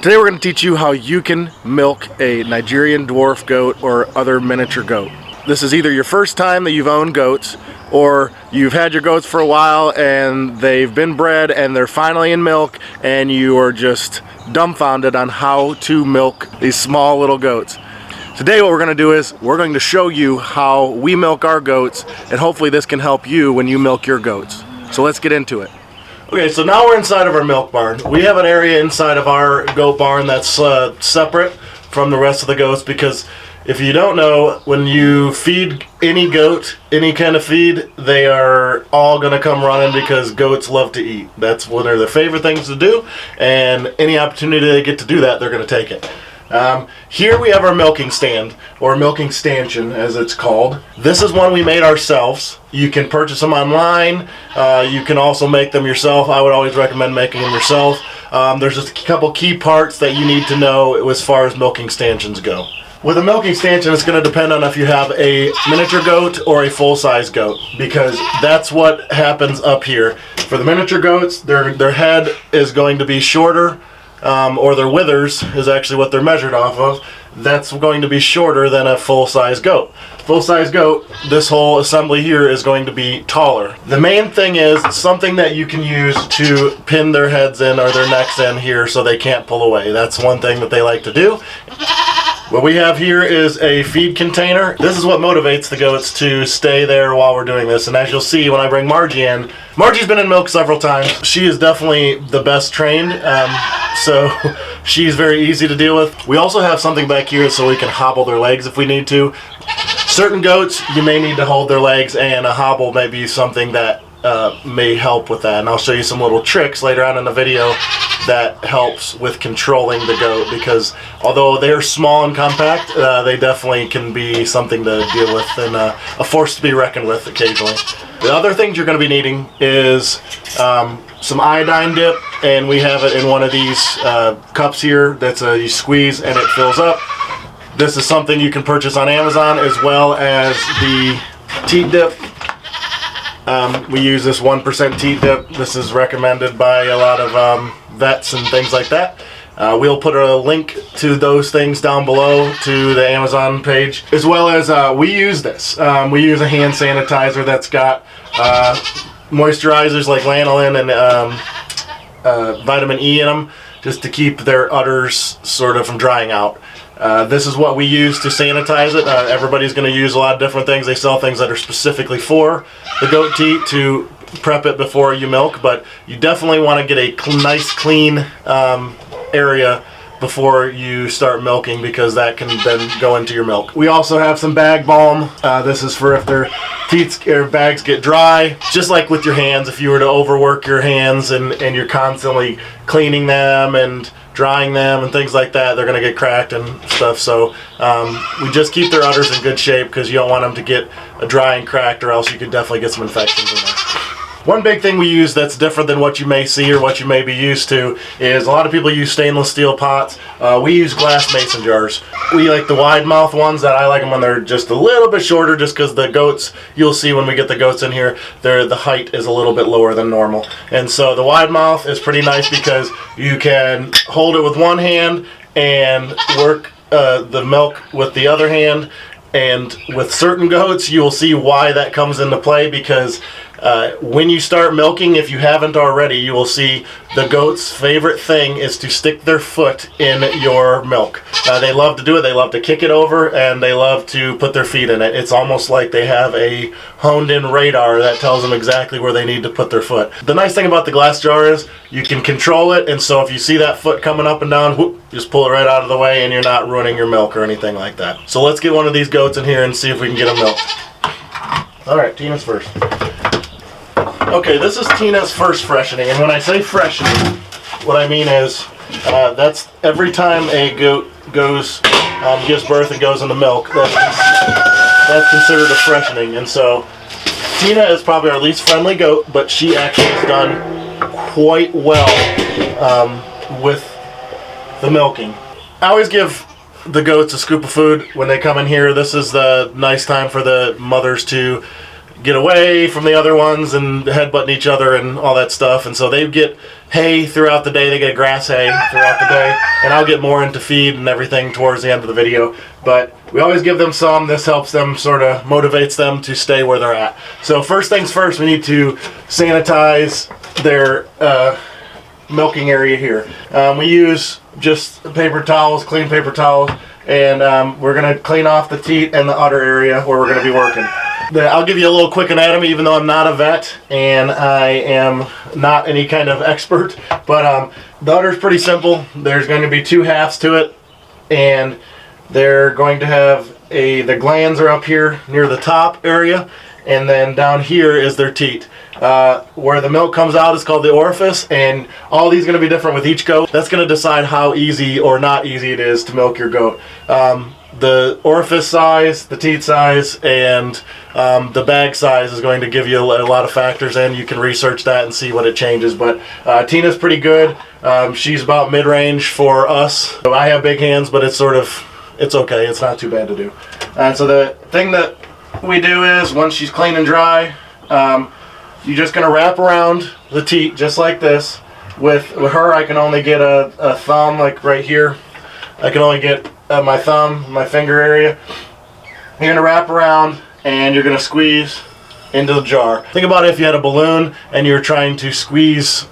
Today we're going to teach you how you can milk a Nigerian dwarf goat or other miniature goat. This is either your first time that you've owned goats, or you've had your goats for a while and they've been bred and they're finally in milk and you are just dumbfounded on how to milk these small little goats. Today what we're going to do is we're going to show you how we milk our goats, and hopefully this can help you when you milk your goats. So let's get into it. Okay, so now we're inside of our milk barn. We have an area inside of our goat barn that's separate from the rest of the goats, because if you don't know, when you feed any goat any kind of feed, they are all going to come running because goats love to eat. That's one of their favorite things to do, and any opportunity they get to do that, they're going to take it. Here we have our milking stand, or milking stanchion as it's called. This is one we made ourselves. You can purchase them online. You can also make them yourself. I would always recommend making them yourself. There's just a couple key parts that you need to know as far as milking stanchions go. With a milking stanchion, it's going to depend on if you have a miniature goat or a full-size goat, because that's what happens up here. For the miniature goats, their head is going to be shorter, or their withers is actually what they're measured off of. That's going to be shorter than a full-size goat. Full-size goat, this whole assembly here is going to be taller. The main thing is something that you can use to pin their heads in or their necks in here so they can't pull away. That's one thing that they like to do. What we have here is a feed container. This is what motivates the goats to stay there while we're doing this. And as you'll see when I bring Margie in, Margie's been in milk several times. She is definitely the best trained, so she's very easy to deal with. We also have something back here so we can hobble their legs if we need to. Certain goats, you may need to hold their legs, and a hobble may be something that may help with that. And I'll show you some little tricks later on in the video that helps with controlling the goat, because although they're small and compact, they definitely can be something to deal with and a force to be reckoned with occasionally. The other things you're going to be needing is some iodine dip, and we have it in one of these cups here that's you squeeze and it fills up. This is something you can purchase on Amazon, as well as the teat dip. We use this 1% teat dip. This is recommended by a lot of vets and things like that. We'll put a link to those things down below to the Amazon page, as well as we use this. We use a hand sanitizer that's got moisturizers like lanolin and vitamin E in them, just to keep their udders sort of from drying out. This is what we use to sanitize it. Everybody's going to use a lot of different things. They sell things that are specifically for the goat teat to prep it before you milk, but you definitely want to get a nice clean area before you start milking, because that can then go into your milk. We also have some bag balm. This is for if their teats or bags get dry. Just like with your hands, if you were to overwork your hands and you're constantly cleaning them and drying them and things like that, they're going to get cracked and stuff. So we just keep their udders in good shape, because you don't want them to get dry and cracked, or else you could definitely get some infections in there. One big thing we use that's different than what you may see or what you may be used to is a lot of people use stainless steel pots. We use glass mason jars. We like the wide mouth ones. That I like them when they're just a little bit shorter, just because the goats, you'll see when we get the goats in here, the height is a little bit lower than normal. And so the wide mouth is pretty nice because you can hold it with one hand and work the milk with the other hand. And with certain goats, you'll see why that comes into play, because when you start milking, if you haven't already, you will see the goat's favorite thing is to stick their foot in your milk. They love to do it. They love to kick it over, and they love to put their feet in it. It's almost like they have a honed-in radar that tells them exactly where they need to put their foot. The nice thing about the glass jar is you can control it, and so if you see that foot coming up and down, whoop, just pull it right out of the way, and you're not ruining your milk or anything like that. So let's get one of these goats in here and see if we can get them milked. All right, Tina's first. Okay, this is Tina's first freshening, and when I say freshening, what I mean is that's every time a goat goes, gives birth and goes into milk, that's considered a freshening. And so Tina is probably our least friendly goat, but she actually has done quite well with the milking. I always give the goats a scoop of food when they come in here. This is the nice time for the mothers to get away from the other ones and headbutting each other and all that stuff. And so they get hay throughout the day. They get grass hay throughout the day. And I'll get more into feed and everything towards the end of the video. But we always give them some. This helps them, sort of motivates them to stay where they're at. So first things first, we need to sanitize their milking area here. We use just paper towels, clean paper towels. And we're going to clean off the teat and the udder area where we're going to be working. I'll give you a little quick anatomy, even though I'm not a vet and I am not any kind of expert. But the udder is pretty simple. There's going to be two halves to it, and they're going to have the glands are up here near the top area, and then down here is their teat. Where the milk comes out is called the orifice, and all these are going to be different with each goat. That's going to decide how easy or not easy it is to milk your goat. The orifice size, the teat size, and the bag size is going to give you a lot of factors, and you can research that and see what it changes. But Tina's pretty good. She's about mid-range for us. I have big hands, but it's okay. It's not too bad to do. And so the thing that we do is, once she's clean and dry, you're just going to wrap around the teat just like this. With her, I can only get a thumb, like right here. I can only get my thumb, my finger area. You're going to wrap around and you're going to squeeze into the jar. Think about if you had a balloon and you're trying to squeeze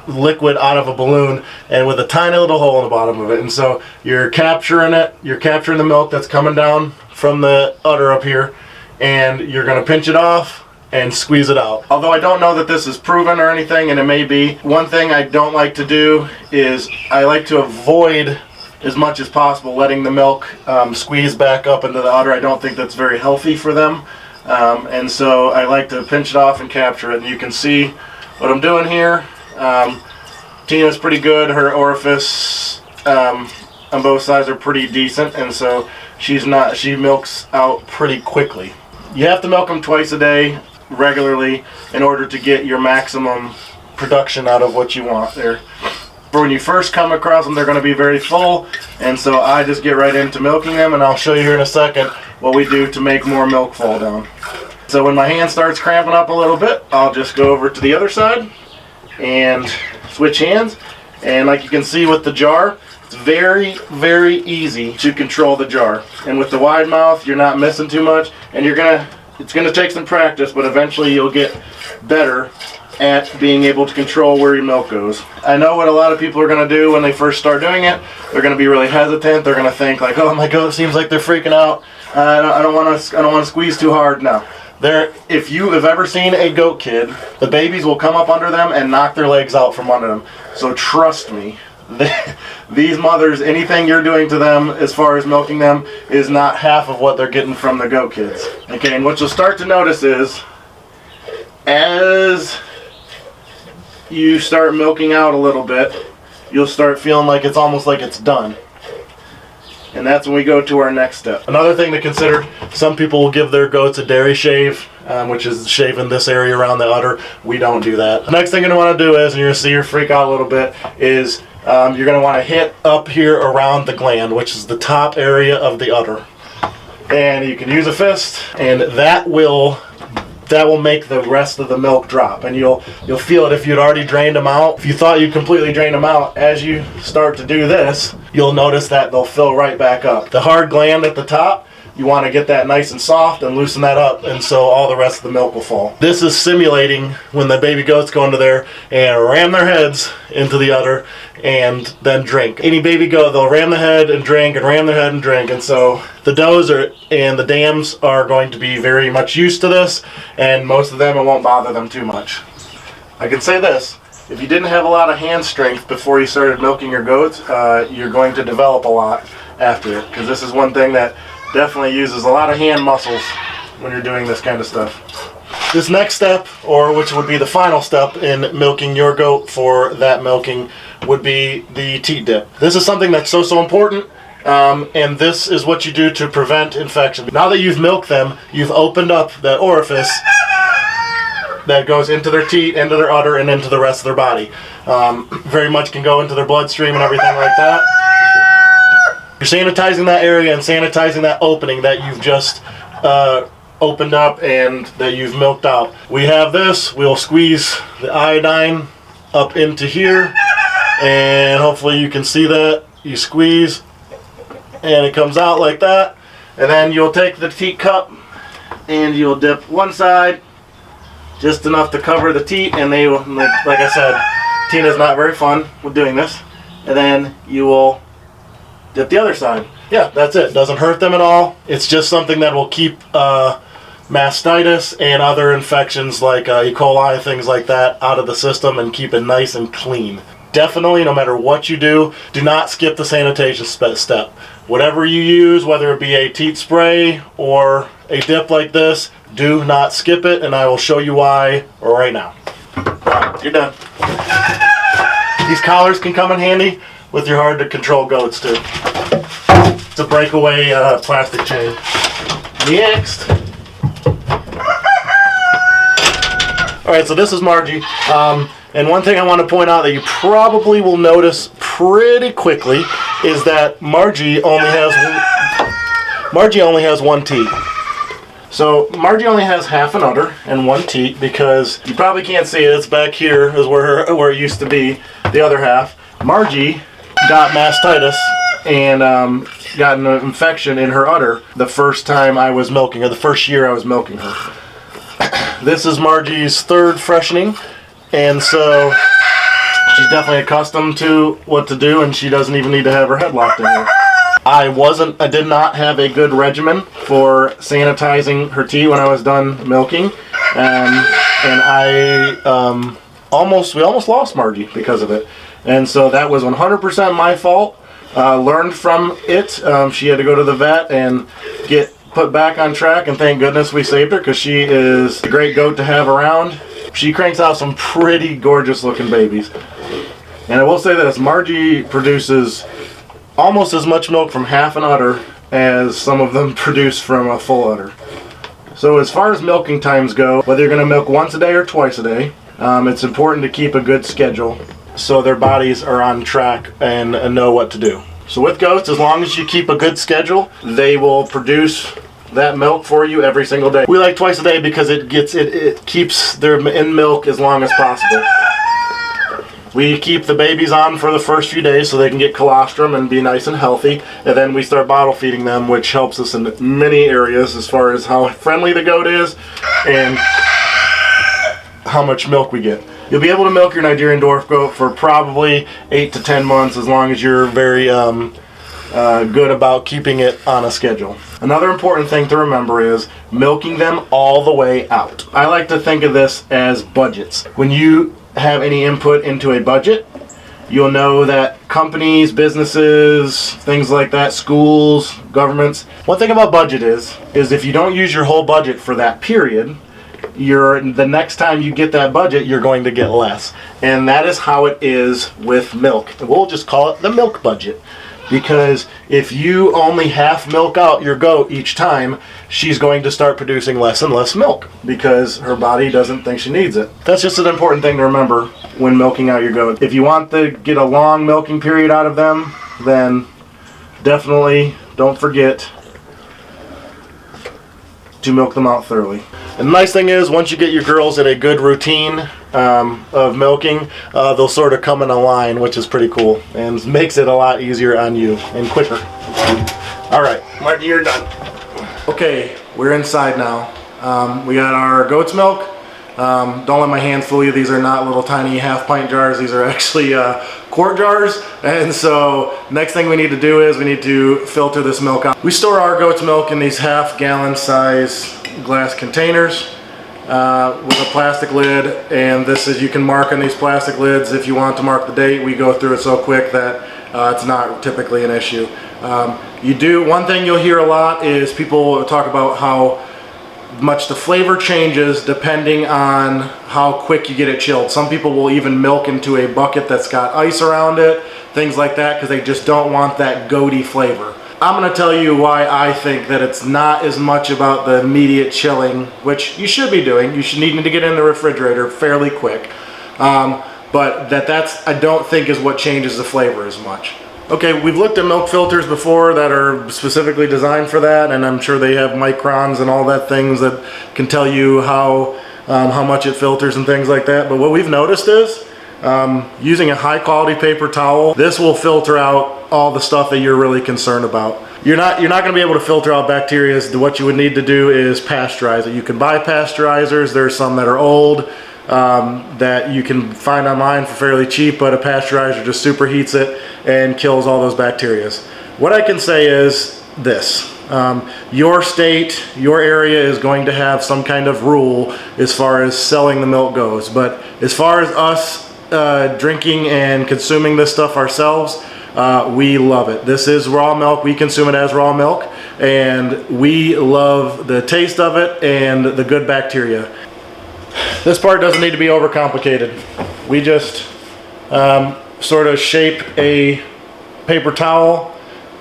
liquid out of a balloon, and with a tiny little hole in the bottom of it. And so you're capturing it, you're capturing the milk that's coming down from the udder up here, and you're going to pinch it off and squeeze it out. Although I don't know that this is proven or anything, and it may be, one thing I don't like to do is I like to avoid as much as possible letting the milk squeeze back up into the udder. I don't think that's very healthy for them, and so I like to pinch it off and capture it. And you can see what I'm doing here. Tina's pretty good. Her orifice on both sides are pretty decent, and so she milks out pretty quickly. You have to milk them twice a day regularly in order to get your maximum production out of what you want there. For when you first come across them, they're going to be very full, and so I just get right into milking them, and I'll show you here in a second what we do to make more milk fall down. So when my hand starts cramping up a little bit, I'll just go over to the other side and switch hands. And like you can see with the jar, it's very, very easy to control the jar. And with the wide mouth, you're not missing too much, and it's gonna take some practice, but eventually you'll get better at being able to control where your milk goes. I know what a lot of people are going to do when they first start doing it. They're going to be really hesitant. They're going to think like, oh my goat seems like they're freaking out. I don't want to squeeze too hard. No. If you have ever seen a goat kid, the babies will come up under them and knock their legs out from under them. So trust me, these mothers, anything you're doing to them as far as milking them is not half of what they're getting from the goat kids. Okay, and what you'll start to notice is, as you start milking out a little bit, you'll start feeling like it's almost like it's done. And that's when we go to our next step. Another thing to consider, some people will give their goats a dairy shave, which is shaving this area around the udder. We don't do that. The next thing you're going to want to do is, and you're going to see her freak out a little bit, is you're going to want to hit up here around the gland, which is the top area of the udder. And you can use a fist, and that will make the rest of the milk drop, and you'll feel it if you'd already drained them out. If you thought you completely drained them out, as you start to do this, you'll notice that they'll fill right back up. The hard gland at the top, you want to get that nice and soft and loosen that up, and so all the rest of the milk will fall. This is simulating when the baby goats go into there and ram their heads into the udder and then drink. Any baby goat, they'll ram the head and drink and ram their head and drink, and so the does and the dams are going to be very much used to this, and most of them, it won't bother them too much. I can say this, if you didn't have a lot of hand strength before you started milking your goats, you're going to develop a lot after it, because this is one thing that definitely uses a lot of hand muscles when you're doing this kind of stuff. This next step, or which would be the final step in milking your goat for that milking, would be the teat dip. This is something that's so important, and this is what you do to prevent infection. Now that you've milked them, you've opened up the orifice that goes into their teat, into their udder, and into the rest of their body. Very much can go into their bloodstream and everything like that. You're sanitizing that area and sanitizing that opening that you've just opened up and that you've milked out. We have this, we'll squeeze the iodine up into here, and hopefully you can see that. You squeeze and it comes out like that, and then you'll take the teat cup and you'll dip one side just enough to cover the teat, and they will, like I said, Tina's not very fun with doing this, and then you will dip the other side. Yeah, that's it. Doesn't hurt them at all. It's just something that will keep mastitis and other infections like E. coli, things like that, out of the system and keep it nice and clean. Definitely, no matter what you do not skip the sanitation step. Whatever you use, whether it be a teat spray or a dip like this, do not skip it, and I will show you why right now. You're done. These collars can come in handy with your hard to control goats too. It's a breakaway plastic chain. Next. Alright, so this is Margie. And one thing I want to point out that you probably will notice pretty quickly is that Margie only has one teat. So Margie only has half an udder and one teat, because you probably can't see it. It's back here is where it used to be, the other half. Margie got mastitis and got an infection in her udder the first time I was milking her, the first year I was milking her. This is Margie's third freshening, and so she's definitely accustomed to what to do, and she doesn't even need to have her head locked in here. I did not have a good regimen for sanitizing her teat when I was done milking, and we almost lost Margie because of it. And so that was 100% my fault. Learned from it. She had to go to the vet and get put back on track, and thank goodness we saved her, because she is a great goat to have around. She cranks out some pretty gorgeous looking babies. And I will say this, Margie produces almost as much milk from half an udder as some of them produce from a full udder. So as far as milking times go, whether you're going to milk once a day or twice a day, it's important to keep a good schedule so their bodies are on track and know what to do. So with goats, as long as you keep a good schedule, they will produce that milk for you every single day. We like twice a day because it keeps them in milk as long as possible. We keep the babies on for the first few days so they can get colostrum and be nice and healthy, and then we start bottle feeding them, which helps us in many areas as far as how friendly the goat is and how much milk we get. You'll be able to milk your Nigerian dwarf goat for probably 8 to 10 months as long as you're very good about keeping it on a schedule. Another important thing to remember is milking them all the way out. I like to think of this as budgets. When you have any input into a budget, you'll know that companies, businesses, things like that, schools, governments, one thing about budget is if you don't use your whole budget for that period, the next time you get that budget, you're going to get less. And that is how it is with milk. We'll just call it the milk budget. Because if you only half milk out your goat each time, she's going to start producing less and less milk because her body doesn't think she needs it. That's just an important thing to remember when milking out your goat. If you want to get a long milking period out of them, then definitely don't forget to milk them out thoroughly. And the nice thing is, once you get your girls in a good routine of milking, they'll sort of come in a line, which is pretty cool and makes it a lot easier on you and quicker. Alright, Margie, you're done. Okay, we're inside now. We got our goat's milk. Don't let my hands fool you, these are not little tiny half-pint jars, these are actually quart jars. And so next thing we need to do is we need to filter this milk out. We store our goat's milk in these half-gallon size glass containers with a plastic lid, and this is, you can mark on these plastic lids if you want to mark the date. We go through it so quick that it's not typically an issue. One thing you'll hear a lot is people talk about how much the flavor changes depending on how quick you get it chilled. Some people will even milk into a bucket that's got ice around it, things like that, because they just don't want that goaty flavor. I'm going to tell you why I think that it's not as much about the immediate chilling, which you should be doing. You should need to get in the refrigerator fairly quick. But that's I don't think is what changes the flavor as much. Okay, we've looked at milk filters before that are specifically designed for that, and I'm sure they have microns and all that things that can tell you how much it filters and things like that. But what we've noticed is using a high quality paper towel, this will filter out all the stuff that you're really concerned about. You're not going to be able to filter out bacteria. What you would need to do is pasteurize it. You can buy pasteurizers. There's some that are old that you can find online for fairly cheap, but a pasteurizer just superheats it and kills all those bacteria. What I can say is this. Your state, your area is going to have some kind of rule as far as selling the milk goes, but as far as us drinking and consuming this stuff ourselves, we love it. This is raw milk. We consume it as raw milk, and we love the taste of it and the good bacteria. This part doesn't need to be overcomplicated. We just sort of shape a paper towel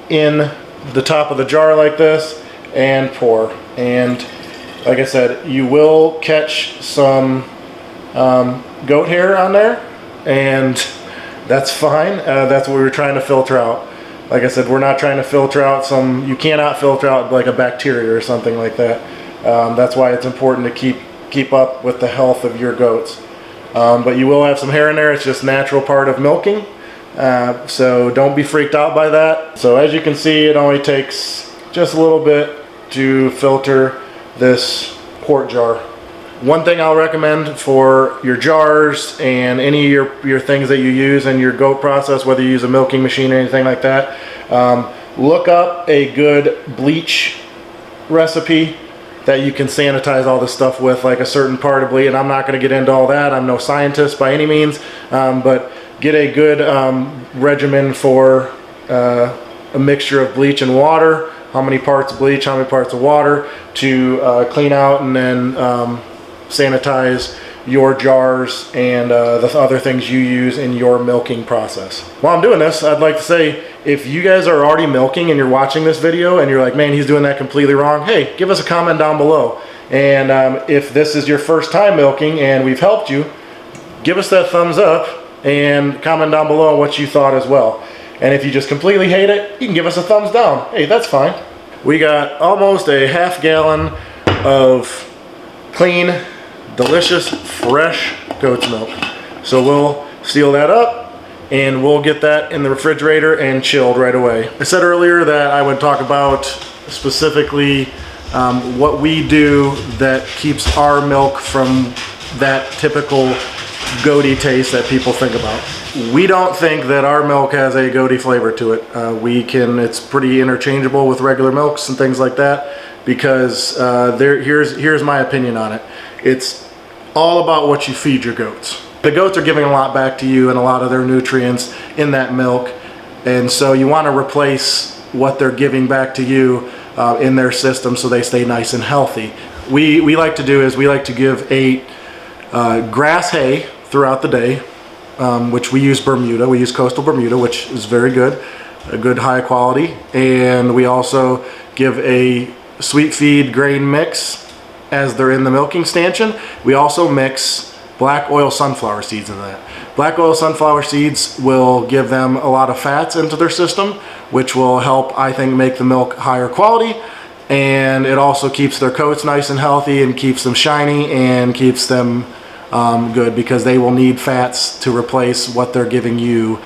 in the top of the jar like this and pour. And like I said, you will catch some goat hair on there, and that's fine. That's what we were trying to filter out. Like I said, we're not trying to filter out you cannot filter out like a bacteria or something like that. That's why it's important to keep up with the health of your goats. But you will have some hair in there. It's just a natural part of milking. So don't be freaked out by that. So as you can see, it only takes just a little bit to filter this quart jar. One thing I'll recommend for your jars and any of your things that you use in your goat process, whether you use a milking machine or anything like that, look up a good bleach recipe that you can sanitize all this stuff with, like a certain part of bleach. And I'm not going to get into all that. I'm no scientist by any means, but get a good regimen for a mixture of bleach and water. How many parts of bleach, how many parts of water to clean out and then sanitize your jars and the other things you use in your milking process. While I'm doing this, I'd like to say, if you guys are already milking and you're watching this video and you're like, man, he's doing that completely wrong, hey, give us a comment down below. And if this is your first time milking and we've helped you, give us that thumbs up and comment down below what you thought as well. And if you just completely hate it, you can give us a thumbs down. Hey, that's fine. We got almost a half gallon of clean, delicious, fresh goat's milk. So we'll seal that up and we'll get that in the refrigerator and chilled right away. I said earlier that I would talk about specifically what we do that keeps our milk from that typical goaty taste that people think about. We don't think that our milk has a goaty flavor to it. It's pretty interchangeable with regular milks and things like that, because here's my opinion on it. It's all about what you feed your goats. The goats are giving a lot back to you and a lot of their nutrients in that milk, and so you want to replace what they're giving back to you in their system so they stay nice and healthy. We like to do is we like to give grass hay throughout the day, which we use Bermuda. We use coastal Bermuda, which is very good, a good high quality, and we also give a sweet feed grain mix as they're in the milking stanchion. We also mix black oil sunflower seeds in that. Black oil sunflower seeds will give them a lot of fats into their system, which will help, I think, make the milk higher quality, and it also keeps their coats nice and healthy and keeps them shiny and keeps them good, because they will need fats to replace what they're giving you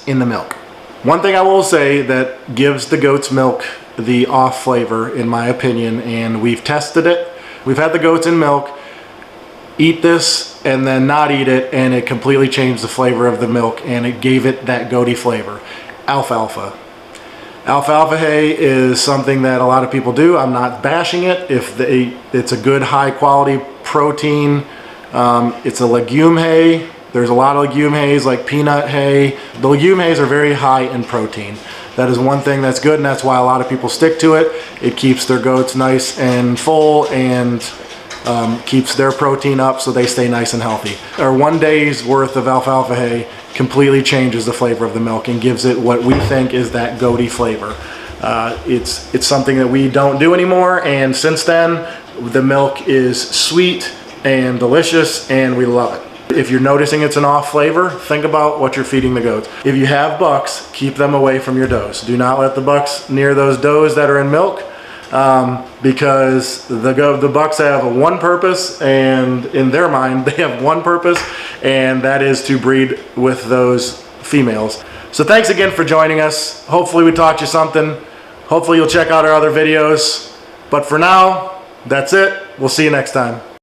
in the milk. One thing I will say that gives the goat's milk the off flavor, in my opinion, and we've tested it. We've had the goats in milk eat this and then not eat it, and it completely changed the flavor of the milk and it gave it that goaty flavor. Alfalfa. Alfalfa hay is something that a lot of people do. I'm not bashing it. It's a good high quality protein. It's a legume hay. There's a lot of legume hays like peanut hay. The legume hays are very high in protein. That is one thing that's good, and that's why a lot of people stick to it. It keeps their goats nice and full and keeps their protein up so they stay nice and healthy. Or 1 day's worth of alfalfa hay completely changes the flavor of the milk and gives it what we think is that goaty flavor. It's something that we don't do anymore, and since then the milk is sweet and delicious and we love it. If you're noticing it's an off flavor, think about what you're feeding the goats. If you have bucks, keep them away from your does. Do not let the bucks near those does that are in milk, because the bucks have one purpose, and in their mind they have one purpose, and that is to breed with those females. So thanks again for joining us. Hopefully we taught you something. Hopefully you'll check out our other videos. But for now, that's it. We'll see you next time.